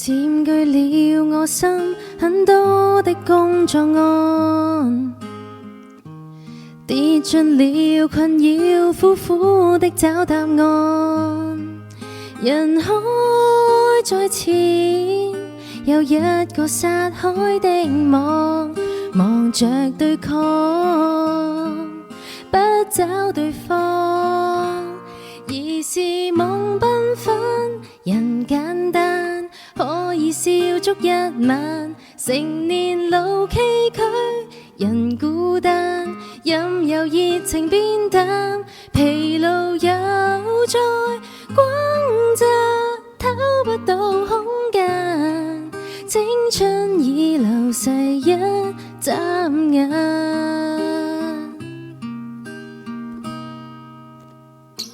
佔據了我心很多的工作案，跌進了困擾，苦苦的找答案。人海在前，有一個殺海的網，忙着對抗，不找對方。而是夢繽紛，人簡單，可以笑足一晚。成年路崎嶇，人孤單，任由熱情變淡，疲勞又在轟炸，偷不到空間，青春已流逝一眨眼。